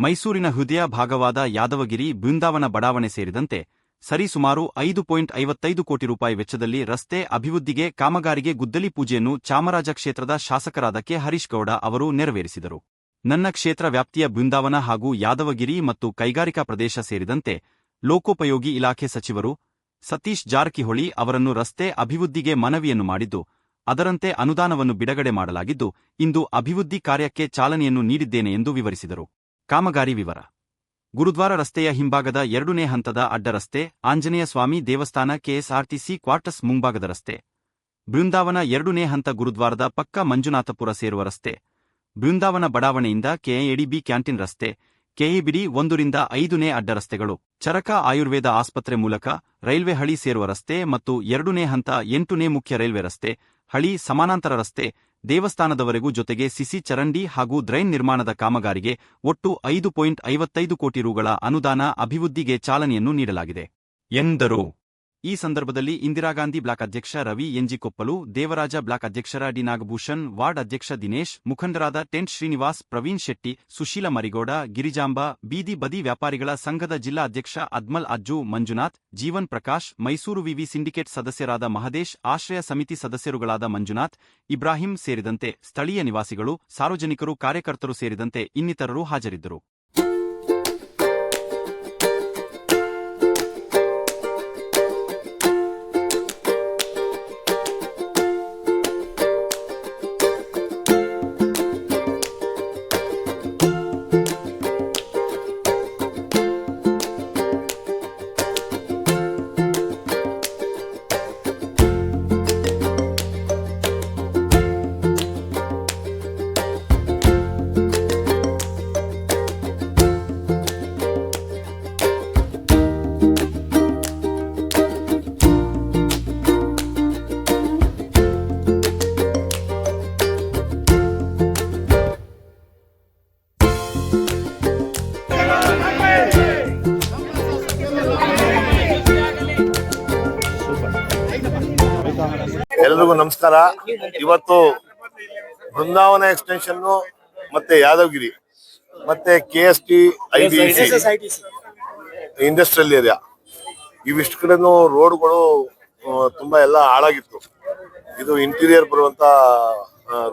ಮೈಸೂರಿನ ಹೃದಯ ಭಾಗವಾದ ಯಾದವಗಿರಿ ಬೃಂದಾವನ ಬಡಾವಣೆ ಸೇರಿದಂತೆ ಸರಿಸುಮಾರು 5.55 ಕೋಟಿ ರೂಪಾಯಿ ವೆಚ್ಚದಲ್ಲಿ ರಸ್ತೆ ಅಭಿವೃದ್ಧಿಗೆ ಕಾಮಗಾರಿಗೆ ಗುದ್ದಲಿ ಪೂಜೆಯನ್ನು ಚಾಮರಾಜ ಕ್ಷೇತ್ರದ ಶಾಸಕರಾದ ಕೆ ಹರೀಶ್ ಗೌಡ ಅವರು ನೆರವೇರಿಸಿದರು. ನನ್ನ ಕ್ಷೇತ್ರ ವ್ಯಾಪ್ತಿಯ ಬೃಂದಾವನ ಹಾಗೂ ಯಾದವಗಿರಿ ಮತ್ತು ಕೈಗಾರಿಕಾ ಪ್ರದೇಶ ಸೇರಿದಂತೆ ಲೋಕೋಪಯೋಗಿ ಇಲಾಖೆ ಸಚಿವರು ಸತೀಶ್ ಜಾರಕಿಹೊಳಿ ಅವರನ್ನು ರಸ್ತೆ ಅಭಿವೃದ್ಧಿಗೆ ಮನವಿಯನ್ನು ಮಾಡಿದ್ದು, ಅದರಂತೆ ಅನುದಾನವನ್ನು ಬಿಡುಗಡೆ ಮಾಡಲಾಗಿದ್ದು, ಇಂದು ಅಭಿವೃದ್ಧಿ ಕಾರ್ಯಕ್ಕೆ ಚಾಲನೆಯನ್ನು ನೀಡಿದ್ದೇನೆ ಎಂದು ವಿವರಿಸಿದರು. ಕಾಮಗಾರಿ ವಿವರ: ಗುರುದ್ವಾರ ರಸ್ತೆಯ ಹಿಂಭಾಗದ 2ನೇ ಹಂತದ ಅಡ್ಡ ರಸ್ತೆ, ಆಂಜನೇಯ ಸ್ವಾಮಿ ದೇವಸ್ಥಾನ ಕೆಎಸ್ಆರ್ಟಿಸಿ ಕ್ವಾರ್ಟರ್ಸ್ ಮುಂಭಾಗದ ರಸ್ತೆ, ಬೃಂದಾವನ 2ನೇ ಹಂತ ಗುರುದ್ವಾರದ ಪಕ್ಕ ಮಂಜುನಾಥಪುರ ಸೇರುವ ರಸ್ತೆ, ಬೃಂದಾವನ ಬಡಾವಣೆಯಿಂದ ಕೆಎಡಿಬಿ ಕ್ಯಾಂಟೀನ್ ರಸ್ತೆ, ಕೆಇಬಿಡಿ 1ರಿಂದ 5ನೇ ಅಡ್ಡ ರಸ್ತೆಗಳು, ಚರಕ ಆಯುರ್ವೇದ ಆಸ್ಪತ್ರೆ ಮೂಲಕ ರೈಲ್ವೆ ಹಳಿ ಸೇರುವ ರಸ್ತೆ ಮತ್ತು 2ನೇ ಹಂತ 8ನೇ ಮುಖ್ಯ ರೈಲ್ವೆ ರಸ್ತೆ, ಹಳಿ ಸಮಾನಾಂತರ ರಸ್ತೆ, ದೇವಸ್ಥಾನದವರೆಗೂ ಜೊತೆಗೆ ಸಿಸಿ ಚರಂಡಿ ಹಾಗೂ ಡ್ರೈನ್ ನಿರ್ಮಾಣದ ಕಾಮಗಾರಿಗೆ ಒಟ್ಟು 5.55 ಕೋಟಿ ರುಗಳ ಅನುದಾನ ಅಭಿವೃದ್ಧಿಗೆ ಚಾಲನೆಯನ್ನು ನೀಡಲಾಗಿದೆ ಎಂದರು. ಈ ಸಂದರ್ಭದಲ್ಲಿ ಇಂದಿರಾಗಾಂಧಿ ಬ್ಲಾಕ್ ಅಧ್ಯಕ್ಷ ರವಿ ಎನ್ಜಿ ಕೊಪ್ಪಲು, ದೇವರಾಜ ಬ್ಲಾಕ್ ಅಧ್ಯಕ್ಷರ ಡಿ ನಾಗಭೂಷಣ್, ವಾರ್ಡ್ ಅಧ್ಯಕ್ಷ ದಿನೇಶ್, ಮುಖಂಡರಾದ ಟೆಂಟ್ ಶ್ರೀನಿವಾಸ್, ಪ್ರವೀಣ್ ಶೆಟ್ಟಿ, ಸುಶೀಲ ಮರಿಗೌಡ, ಗಿರಿಜಾಂಬ, ಬೀದಿ ಬದಿ ವ್ಯಾಪಾರಿಗಳ ಸಂಘದ ಜಿಲ್ಲಾ ಅಧ್ಯಕ್ಷ ಅದ್ಮಲ್ ಅಜ್ಜು, ಮಂಜುನಾಥ್, ಜೀವನ್ ಪ್ರಕಾಶ್, ಮೈಸೂರು ವಿವಿ ಸಿಂಡಿಕೇಟ್ ಸದಸ್ಯರಾದ ಮಹದೇಶ್, ಆಶ್ರಯ ಸಮಿತಿ ಸದಸ್ಯರುಗಳಾದ ಮಂಜುನಾಥ್, ಇಬ್ರಾಹಿಂ ಸೇರಿದಂತೆ ಸ್ಥಳೀಯ ನಿವಾಸಿಗಳು, ಸಾರ್ವಜನಿಕರು, ಕಾರ್ಯಕರ್ತರು ಸೇರಿದಂತೆ ಇನ್ನಿತರರು ಹಾಜರಿದ್ದರು. ಎಲ್ರಿಗೂ ನಮಸ್ಕಾರ. ಇವತ್ತು ಬೃಂದಾವನ ಎಕ್ಸ್ಟೆನ್ಷನ್ ಮತ್ತೆ ಯಾದವಗಿರಿ ಮತ್ತೆ KST IDC ಇಂಡಸ್ಟ್ರಿಯಲ್ ಏರಿಯಾ ಇವಿಷ್ಟು ಕಡೆನೂ ರೋಡ್ಗಳು ತುಂಬಾ ಎಲ್ಲ ಹಾಳಾಗಿತ್ತು. ಇದು ಇಂಟೀರಿಯರ್ ಬರುವಂತ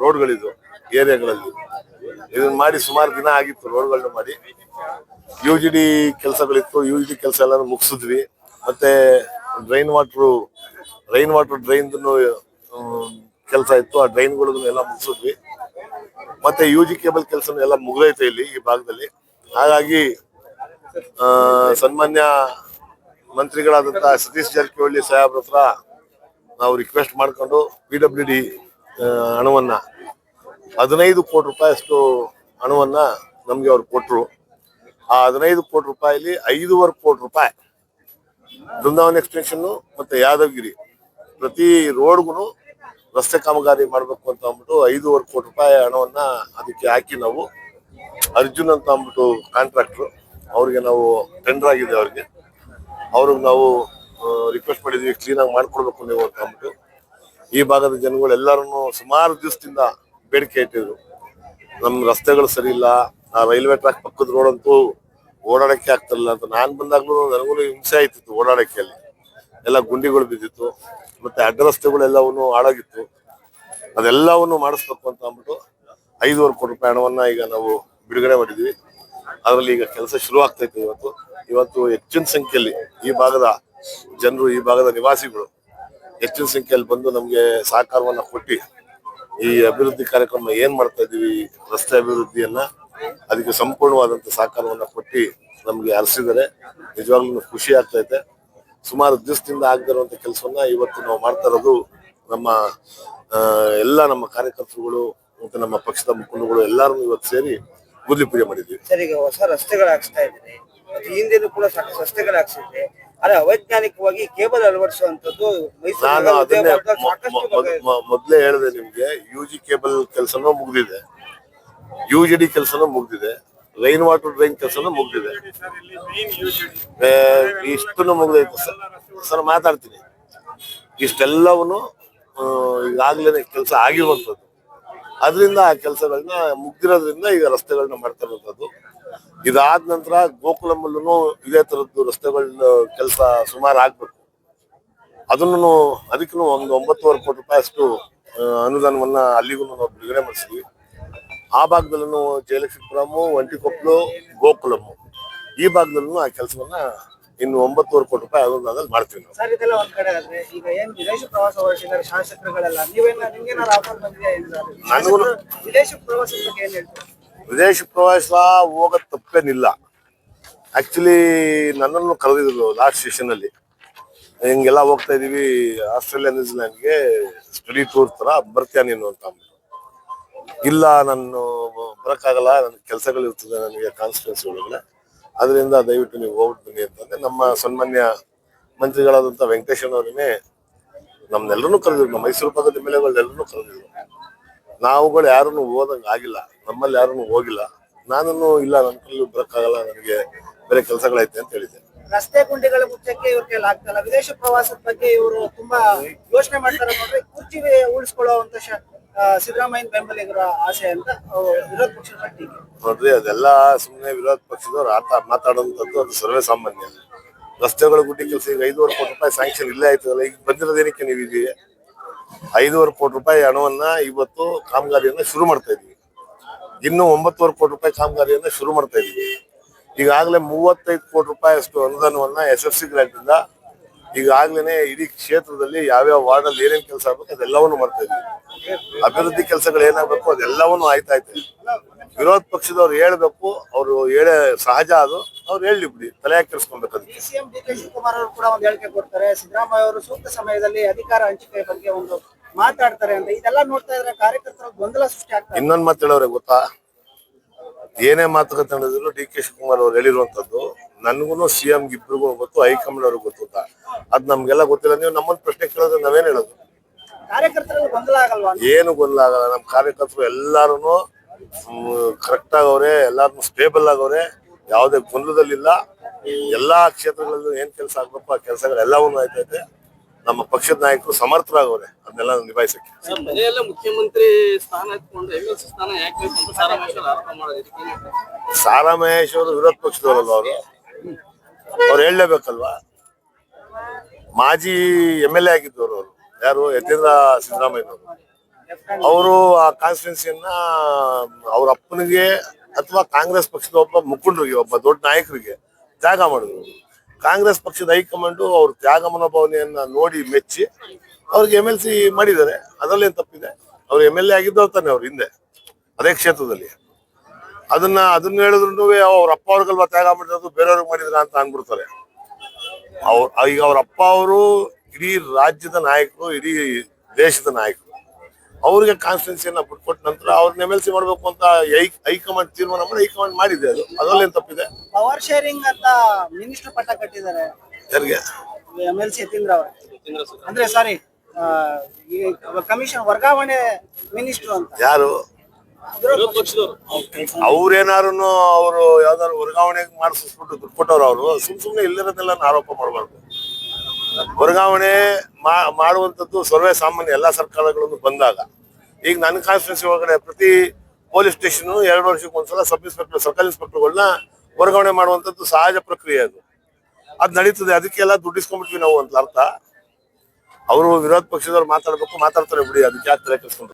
ರೋಡ್ಗಳಿದು ಏರಿಯಾಗಳಲ್ಲಿ. ಇದನ್ನ ಮಾಡಿ ಸುಮಾರು ದಿನ ಆಗಿತ್ತು. ರೋಡ್ಗಳನ್ನ ಮಾಡಿ UGD ಕೆಲಸಗಳಿತ್ತು. UGD ಕೆಲಸ ಎಲ್ಲ ಮುಗಿಸಿದ್ವಿ. ಮತ್ತೆ ರೈನ್ ವಾಟರ್ ಡ್ರೈನ್ ಕೆಲಸ ಇತ್ತು. ಆ ಡ್ರೈನ್ಗಳನ್ನು ಎಲ್ಲ ಮುಗಿಸಿದ್ವಿ. ಮತ್ತೆ UG ಕೇಬಲ್ ಕೆಲಸ ಎಲ್ಲ ಮುಗಿದೈತೆ ಇಲ್ಲಿ ಈ ಭಾಗದಲ್ಲಿ. ಹಾಗಾಗಿ ಸನ್ಮಾನ್ಯ ಮಂತ್ರಿಗಳಾದಂತಹ ಸತೀಶ್ ಜಾರಕಿಹೊಳಿ ಸಾಹೇಬ್ರ ಹತ್ರ ನಾವು ರಿಕ್ವೆಸ್ಟ್ ಮಾಡ್ಕೊಂಡು PWD ಹಣವನ್ನ 15 ಕೋಟಿ ರೂಪಾಯಿ ಅಷ್ಟು ಹಣವನ್ನ ನಮ್ಗೆ ಅವ್ರು ಕೊಟ್ರು. ಆ 15 ಕೋಟಿ ರೂಪಾಯಿಲಿ 5.25 ಕೋಟಿ ರೂಪಾಯಿ ಬೃಂದಾವನ ಎಕ್ಸ್ಟೆನ್ಷನ್ ಮತ್ತೆ ಯಾದವಗಿರಿ ಪ್ರತಿ ರೋಡ್ಗೂ ರಸ್ತೆ ಕಾಮಗಾರಿ ಮಾಡ್ಬೇಕು ಅಂತ ಅಂದ್ಬಿಟ್ಟು 5.25 ಕೋಟಿ ರೂಪಾಯಿ ಹಣವನ್ನ ಅದಕ್ಕೆ ಹಾಕಿ ನಾವು ಅರ್ಜುನ್ ಅಂತ ಅಂದ್ಬಿಟ್ಟು ಕಾಂಟ್ರಾಕ್ಟರ್ ಅವ್ರಿಗೆ ನಾವು ಟೆಂಡರ್ ಆಗಿದೆ. ಅವ್ರಿಗೆ ನಾವು ರಿಕ್ವೆಸ್ಟ್ ಮಾಡಿದ್ವಿ, ಕ್ಲೀನ್ ಆಗಿ ಮಾಡ್ಕೊಡ್ಬೇಕು ನೀವು ಅಂತ ಅಂದ್ಬಿಟ್ಟು. ಈ ಭಾಗದ ಜನಗಳು ಎಲ್ಲರೂ ಸುಮಾರು ದಿವಸದಿಂದ ಬೇಡಿಕೆ ಇಟ್ಟಿದ್ರು. ನಮ್ಮ ರಸ್ತೆಗಳು ಸರಿ ಇಲ್ಲ, ಆ ರೈಲ್ವೆ ಟ್ರ್ಯಾಕ್ ಪಕ್ಕದ ರೋಡ್ ಅಂತೂ ಓಡಾಡಕ್ಕೆ ಆಗ್ತಿಲ್ಲ ಅಂತ. ನಾನು ಬಂದಾಗ್ಲೂ ನನಗೂ ಹಿಂಸೆ ಆಯ್ತಿತ್ತು ಓಡಾಡಕ್ಕೆ. ಅಲ್ಲಿ ಎಲ್ಲ ಗುಂಡಿಗಳು ಬಿದ್ದಿತ್ತು. ಮತ್ತೆ ಅಡ್ಡ ರಸ್ತೆಗಳೆಲ್ಲವನ್ನು ಹಾಳಾಗಿತ್ತು. ಅದೆಲ್ಲವನ್ನು ಮಾಡಿಸ್ಬೇಕು ಅಂತ ಅಂದ್ಬಿಟ್ಟು 5.25 ಕೋಟಿ ರೂಪಾಯಿ ಹಣವನ್ನ ಈಗ ನಾವು ಬಿಡುಗಡೆ ಮಾಡಿದ್ವಿ. ಅದರಲ್ಲಿ ಈಗ ಕೆಲಸ ಶುರು ಆಗ್ತೈತೆ. ಇವತ್ತು ಹೆಚ್ಚಿನ ಸಂಖ್ಯೆಯಲ್ಲಿ ಈ ಭಾಗದ ಜನರು, ಈ ಭಾಗದ ನಿವಾಸಿಗಳು ಹೆಚ್ಚಿನ ಸಂಖ್ಯೆಯಲ್ಲಿ ಬಂದು ನಮ್ಗೆ ಸಹಕಾರವನ್ನ ಕೊಟ್ಟು ಈ ಅಭಿವೃದ್ಧಿ ಕಾರ್ಯಕ್ರಮ ಏನ್ ಮಾಡ್ತಾ ಇದೀವಿ, ರಸ್ತೆ ಅಭಿವೃದ್ಧಿಯನ್ನ ಅದಕ್ಕೆ ಸಂಪೂರ್ಣವಾದಂತ ಸಹಕಾರವನ್ನ ಕೊಟ್ಟು ನಮ್ಗೆ ಹರಿಸಿದರೆ ನಿಜವಾಗ್ಲೂ ಖುಷಿ ಆಗ್ತೈತೆ. ಸುಮಾರು ದಿವಸದಿಂದ ಆಗದಿರುವಂತ ಕೆಲಸವನ್ನ ಇವತ್ತು ನಾವು ಮಾಡ್ತಾ ಇರೋದು. ನಮ್ಮ ಕಾರ್ಯಕರ್ತರುಗಳು ಮತ್ತೆ ನಮ್ಮ ಪಕ್ಷದ ಮುಖಂಡರುಗಳು ಎಲ್ಲರೂ ಇವತ್ತು ಸೇರಿ ಗುದ್ಲಿ ಪೂಜೆ ಮಾಡಿದ್ವಿ. ಸರ್, ಈಗ ಹೊಸ ರಸ್ತೆಗಳು ಹಾಕ್ಸ್ತಾ ಇದ್ದಾರೆ. ಹಿಂದೆನೂ ಕೂಡ ಸಾಕಷ್ಟು ರಸ್ತೆಗಳು ಹಾಕ್ಸಿದ್ರೆ, ಆದ್ರೆ ಅವೈಜ್ಞಾನಿಕವಾಗಿ ಕೇಬಲ್ ಅಳವಡಿಸುವಂತದ್ದು ನಾನು ಅದನ್ನೇ ಮೊದ್ಲೇ ಹೇಳಿದೆ ನಿಮ್ಗೆ. UG ಕೇಬಲ್ ಕೆಲಸನೂ ಮುಗ್ದಿದೆ, UGD ಕೆಲಸನೂ ಮುಗ್ದಿದೆ, ರೈನ್ ವಾಟರ್ ಡ್ರೈನ್ ಕೆಲಸನೂ ಮುಗ್ದಿದೆ. ಇಷ್ಟನ್ನು ಮುಗ್ದೈತೆ ಸರ್. ಮಾತಾಡ್ತೀನಿ. ಇಷ್ಟೆಲ್ಲವನ್ನು ಈಗಾಗ್ಲೇ ಕೆಲಸ ಆಗಿರುವಂತದ್ದು. ಅದರಿಂದ ಆ ಕೆಲಸಗಳನ್ನ ಮುಗ್ದಿರೋದ್ರಿಂದ ಈಗ ರಸ್ತೆಗಳನ್ನ ಮಾಡ್ತಾ ಇರುವಂತದ್ದು. ಇದಾದ ನಂತರ ಗೋಕುಲಮಲ್ಲೂ ಇದೇ ತರದ್ದು ರಸ್ತೆಗಳ ಕೆಲಸ ಸುಮಾರು ಆಗ್ಬೇಕು. ಅದಕ್ಕೂ ಒಂದು 9.5 ಕೋಟಿ ರೂಪಾಯಿ ಅಷ್ಟು ಅನುದಾನವನ್ನ ಅಲ್ಲಿಗೂ ನಾವು ಬಿಡುಗಡೆ ಮಾಡಿಸಿದ್ವಿ. ಆ ಭಾಗದಲ್ಲೂ ಜಯಲಕ್ಷ್ಮೀಪುರಂ, ಒಂಟಿಕೊಪ್ಪಲು, ಗೋಕುಲಂ ಈ ಭಾಗದಲ್ಲೂ ಆ ಕೆಲಸವನ್ನ ಇನ್ನು 9.5 ಕೋಟಿ ರೂಪಾಯಿ ಅನುದಾನದಲ್ಲಿ ಮಾಡ್ತೀವಿ ನಾವು. ಸರ್, ಇದೆಲ್ಲ ಒಂದ್ ಕಡೆ ಆದ್ರೆ ಈಗ ಏನ್ ವಿದೇಶ ಪ್ರವಾಸ ಹೊರಟಿದ್ದಾರೆ ಶಾಸಕರುಗಳೆಲ್ಲ, ನಿಮ್ಗೇನಾದ್ರು ಆಫರ್ ಬಂದಿದೆ? ನನಗೂ ವಿದೇಶ ಪ್ರವಾಸದ ಬಗ್ಗೆ ಏನ್ ಹೇಳ್ತಾರೆ? ವಿದೇಶ ಪ್ರವಾಸ ಹೋಗೋದ್ ತಪ್ಪೇನಿಲ್ಲ. ಆಕ್ಚುಲಿ ನನ್ನನ್ನು ಕರೆದಿದ್ರು ಲಾಸ್ಟ್ ಸೆಷನ್ ಅಲ್ಲಿ, ಹಿಂಗೆಲ್ಲ ಹೋಗ್ತಾ ಇದೀವಿ ಆಸ್ಟ್ರೇಲಿಯಾ ನ್ಯೂಜಿಲ್ಯಾಂಡ್ಗೆ ಸ್ಟಡಿ ಟೂರ್ ತರ, ಬರ್ತೀಯ ನೀನು ಅಂತ ಅಂದ್ರು. ಇಲ್ಲ, ನಾನು ಬರಕ್ಕಾಗಲ್ಲ, ನನ್ ಕೆಲಸಗಳು ಇರ್ತದೆ ನನಗೆ ಕಾನ್ಸ್ಟಿಟ್ಯೂನ್ಸಿ ಒಳಗಡೆ, ಅದರಿಂದ ದಯವಿಟ್ಟು ನೀವು ಹೋಗ್ಬಿಟ್ಟು ಬನ್ನಿ ಅಂತಂದ್ರೆ ನಮ್ಮ ಸನ್ಮಾನ್ಯ ಮಂತ್ರಿಗಳಾದಂಥ ವೆಂಕಟೇಶನವರನ್ನೇ ನಮ್ನೆಲ್ಲರೂ ಕರೆದಿದ್ರು, ನಮ್ಮ ಮೈಸೂರು ಭಾಗದ MLAಗಳೆಲ್ಲರೂ ಕರೆದಿದ್ರು. ನಾವುಗಳು ಯಾರನ್ನು ಹೋದಂಗೆ ಆಗಿಲ್ಲ, ನಮ್ಮಲ್ಲಿ ಯಾರನ್ನು ಹೋಗಿಲ್ಲ. ನಾನು ಇಲ್ಲ, ನನ್ನ ಕೈಲಿ ಬರಕ್ಕಾಗಲ್ಲ, ನನಗೆ ಬೇರೆ ಕೆಲಸಗಳೈತೆ ಅಂತ ಹೇಳಿದ್ದೆ. ರಸ್ತೆ ಗುಂಡಿಗಳ ಮುಚ್ಚಕ್ಕೆ ಇವ್ರ ಕೈಲಿ ಆಗ್ತಲ್ಲ. ವಿದೇಶ ಪ್ರವಾಸದ ಬಗ್ಗೆ ಇವರು ತುಂಬಾ ಯೋಚನೆ ಮಾಡ್ತಾರೆ ನೋಡ್ರಿ. ಕುರ್ಚಿ ಉಳಿಸ್ಕೊಳ್ಳುವಂತ ಸಿದ್ದರಾಮಯ್ಯ ಬೆಂಬಲಿಗರ ಆಸೆ ಅಂತ ವಿರೋಧ ಪಕ್ಷದ ಟೀಕೆ. ನೋಡ್ರಿ, ಅದೆಲ್ಲ ಸುಮ್ಮನೆ ವಿರೋಧ ಪಕ್ಷದವ್ರು ಮಾತಾಡುವಂಥದ್ದು, ಅದು ಸರ್ವೇ ಸಾಮಾನ್ಯ. ರಸ್ತೆಗಳ ಗುಡ್ಡಿ ಕೆಲಸ ಈಗ 5.5 ಕೋಟಿ ರೂಪಾಯಿ ಸ್ಯಾಂಕ್ಷನ್ ಇಲ್ಲೇ ಆಯ್ತದಲ್ಲ, ಈಗ ಬಂದಿರೋದೇನಕ್ಕೆ ನೀವು ಇದೀವಿ? 5.5 ಕೋಟಿ ರೂಪಾಯಿ ಹಣವನ್ನ ಇವತ್ತು ಕಾಮಗಾರಿಯನ್ನ ಶುರು ಮಾಡ್ತಾ ಇದೀವಿ. ಇನ್ನು 9.5 ಕೋಟಿ ರೂಪಾಯಿ ಕಾಮಗಾರಿಯನ್ನ ಶುರು ಮಾಡ್ತಾ ಇದೀವಿ. ಈಗಾಗಲೇ 35 ಕೋಟಿ ರೂಪಾಯಿ ಅಷ್ಟು ಅನುದಾನವನ್ನ SFC ಗ್ರಾಂಟ್ ಇಂದ ಈಗಾಗ್ಲೇನೆ ಇಡೀ ಕ್ಷೇತ್ರದಲ್ಲಿ ಯಾವ್ಯಾವ ವಾರ್ಡ್ ಅಲ್ಲಿ ಏನೇನ್ ಕೆಲಸ ಆಗ್ಬೇಕು ಅದೆಲ್ಲವನ್ನು ಮಾಡ್ತಾ ಇದ್ವಿ. ಅಭಿವೃದ್ಧಿ ಕೆಲಸಗಳು ಏನಾಗಬೇಕು ಅದೆಲ್ಲವನ್ನು ಆಯ್ತಾ ಇದೆ. ವಿರೋಧ ಪಕ್ಷದವ್ರು ಹೇಳ್ಬೇಕು, ಅವ್ರು ಹೇಳೇ ಸಹಜ, ಅದು ಅವ್ರು ಹೇಳಿ ಬಿಡಿ, ತಲೆ ಹಾಕಿರ್ಸ್ಕೊಬೇಕು. ಅದಕ್ಕೆ ಸಿಎಂ DK ಶಿವಕುಮಾರ್ ಅವರು ಕೂಡ ಒಂದು ಹೇಳಿಕೆ ಕೊಡ್ತಾರೆ, ಸಿದ್ದರಾಮಯ್ಯ ಅವರು ಸೂಕ್ತ ಸಮಯದಲ್ಲಿ ಅಧಿಕಾರ ಹಂಚಿಕೆ ಬಗ್ಗೆ ಒಂದು ಮಾತಾಡ್ತಾರೆ ಅಂತ. ಇದೆಲ್ಲ ನೋಡ್ತಾ ಇದ್ರೆ ಕಾರ್ಯಕರ್ತರ ಗೊಂದಲ ಸೃಷ್ಟಿ ಆಗ್ತದೆ. ಇನ್ನೊಂದು ಮಾತು ಹೇಳೋರೆ ಗೊತ್ತಾ, ಏನೇ ಮಾತುಕತೆ ನಡೆದ್ರು DK ಶಿವಕುಮಾರ್ ಅವ್ರು ಹೇಳಿರುವಂತದ್ದು ನನ್ಗೂ CM ಇಬ್ರಿಗೂ ಗೊತ್ತು, ಹೈಕಮಾಂಡ್ ಅವ್ರಿಗೆ ಗೊತ್ತು. ಅದ್ ನಮ್ಗೆಲ್ಲ ಗೊತ್ತಿಲ್ಲ. ನೀವು ನಮ್ಮನ್ನ ಪ್ರಶ್ನೆ ಕೇಳಿದ್ರೆ ನಾವೇನ್ ಹೇಳೋದು? ಕಾರ್ಯಕರ್ತರಲ್ಲಿ ಗೊಂದಲ ಆಗಲ್ವಾ? ಏನು ಗೊಂದಲ ಆಗಲ್ಲ. ನಮ್ಮ ಕಾರ್ಯಕರ್ತರು ಎಲ್ಲಾರು ಕರೆಕ್ಟ್ ಆಗವ್ರೆ, ಎಲ್ಲಾರು ಸ್ಟೇಬಲ್ ಆಗವ್ರೆ, ಯಾವುದೇ ಗೊಂದಲದಲ್ಲಿಲ್ಲ. ಎಲ್ಲಾ ಕ್ಷೇತ್ರಗಳಲ್ಲೂ ಏನ್ ಕೆಲಸ ಆಗ್ಬೇಕು ಆ ಕೆಲಸಗಳೆಲ್ಲವನ್ನೂ ಆಯ್ತೈತೆ. ನಮ್ಮ ಪಕ್ಷದ ನಾಯಕರು ಸಮರ್ಥರಾಗವ್ರೆ ಅದನ್ನೆಲ್ಲ ನಿಭಾಯಿಸಕ್ಕೆ. ಮನೆಯಲ್ಲ ಮುಖ್ಯಮಂತ್ರಿ ಸ್ಥಾನ ಇಟ್ಕೊಂಡು MLC ಸ್ಥಾನ ಯಾಕೆ ಬೇಕು ಅಂತ ಸಾರಾ ಮಹೇಶ್ವರ ಆರೋಪ ಮಾಡೋದು. ಸಾರಾ ಮಹೇಶ್ ಅವರು ವಿರೋಧ ಪಕ್ಷದವರಲ್ವ, ಅವ್ರು ಹೇಳಲೇಬೇಕಲ್ವಾ. ಮಾಜಿ MLA ಆಗಿದ್ದವರು ಅವರು, ಯಾರು ಯತೀಂದ್ರ ಸಿದ್ದರಾಮಯ್ಯನವರು. ಅವರು ಆ ಕಾನ್ಸ್ಟಿಟ್ಯೂನ್ಸಿಯನ್ನ ಅವ್ರ ಅಪ್ಪನಿಗೆ ಅಥವಾ ಕಾಂಗ್ರೆಸ್ ಪಕ್ಷದ ಒಬ್ಬ ಮುಖಂಡರಿಗೆ, ಒಬ್ಬ ದೊಡ್ಡ ನಾಯಕರಿಗೆ ತ್ಯಾಗ ಮಾಡಿದ್ರು. ಕಾಂಗ್ರೆಸ್ ಪಕ್ಷದ ಹೈಕಮಾಂಡ್ ಅವ್ರ ತ್ಯಾಗ ಮನೋಭಾವನೆಯನ್ನ ನೋಡಿ ಮೆಚ್ಚಿ ಅವ್ರಿಗೆ MLC ಮಾಡಿದ್ದಾರೆ. ಅದರಲ್ಲೇನ್ ತಪ್ಪಿದೆ? ಅವ್ರು MLA ಆಗಿದ್ದವ್ರು ತಾನೆ ಅವ್ರ ಹಿಂದೆ ಅದೇ ಕ್ಷೇತ್ರದಲ್ಲಿ. ಅದನ್ನ ಹೇಳಿದ್ರು ಅವ್ರ ಅಪ್ಪ ಅವ್ರಿಗಲ್ವಾ ತ್ಯಾಗ ಮಾಡಿರೋದು, ಬೇರೆಯವ್ರಿಗೆ ಮಾಡಿದ್ರ ಅಂತ ಅನ್ಬಿಡ್ತಾರೆ. ಈಗ ಅವ್ರ ಅಪ್ಪ ಅವರು ಇಡೀ ರಾಜ್ಯದ ನಾಯಕರು, ಇಡೀ ದೇಶದ ನಾಯಕರು. ಅವ್ರಿಗೆ ಕಾನ್ಸ್ಟಿಟ್ಯೂನ್ಸಿಯನ್ನ ಬಿಟ್ಕೊಟ್ಟ ನಂತರ ಅವ್ರನ್ನ MLC ಮಾಡ್ಬೇಕು ಅಂತ ಹೈಕಮಾಂಡ್ ತೀರ್ಮಾನ ಮಾಡಿ ಹೈಕಮಾಂಡ್ ಮಾಡಿದೆ. ಅದರಲ್ಲೇನ್ ತಪ್ಪಿದೆ? ಪವರ್ ಶೇರಿಂಗ್ ಅಂತ ಮಿನಿಸ್ಟರ್ ಪಟ್ಟ ಕಟ್ಟಿದ್ದಾರೆ ಯಾರಿಗೆ? MLC ಯತೀಂದ್ರ ಅವರು. ಅಂದ್ರೆ ಸಾರಿ, ಕಮಿಷನ್ ವರ್ಗಾವಣೆ ಮಿನಿಸ್ಟರ್ ಅಂತ. ಯಾರು? ವಿರೋಧ ಪಕ್ಷದವರು. ಅವ್ರೇನಾರು ಅವರು ಯಾವ್ದಾದ್ರು ವರ್ಗಾವಣೆ ಮಾಡಿಸ್ಬಿಟ್ಟು ದುಡ್ಡು ಕೊಟ್ಟವ್ರು. ಅವರು ಸುಮ್ನೆ ಇಲ್ಲಿರೋದೆಲ್ಲ ಆರೋಪ ಮಾಡಬಾರ್ದು. ವರ್ಗಾವಣೆ ಮಾಡುವಂತದ್ದು ಸರ್ವೇ ಸಾಮಾನ್ಯ ಎಲ್ಲಾ ಸರ್ಕಾರಗಳನ್ನು ಬಂದಾಗ. ಈಗ ನನ್ನ ಕಾನ್ಸ್ಟಿಟ್ಯೂನ್ಸಿ ಒಳಗಡೆ ಪ್ರತಿ ಪೊಲೀಸ್ ಸ್ಟೇಷನ್ 2 ವರ್ಷಕ್ಕೆ ಒಂದ್ಸಲ ಸಬ್ ಇನ್ಸ್ಪೆಕ್ಟರ್, ಸರ್ಕಲ್ ಇನ್ಸ್ಪೆಕ್ಟರ್ಗಳನ್ನ ವರ್ಗಾವಣೆ ಮಾಡುವಂತದ್ದು ಸಹಜ ಪ್ರಕ್ರಿಯೆ. ಅದು ನಡೀತದೆ. ಅದಕ್ಕೆಲ್ಲ ದುಡ್ಡಿಸ್ಕೊಂಡ್ಬಿಟ್ವಿ ನಾವು ಅಂತ ಅರ್ಥ. ಅವರು ವಿರೋಧ ಪಕ್ಷದವ್ರು ಮಾತಾಡ್ಬೇಕು, ಮಾತಾಡ್ತಾರೆ ಬಿಡಿ, ಅದಕ್ಕೆ ಯಾಕೆ ತಲೆ ಕೆಡಿಸ್ಕೊಂಡ್ರು?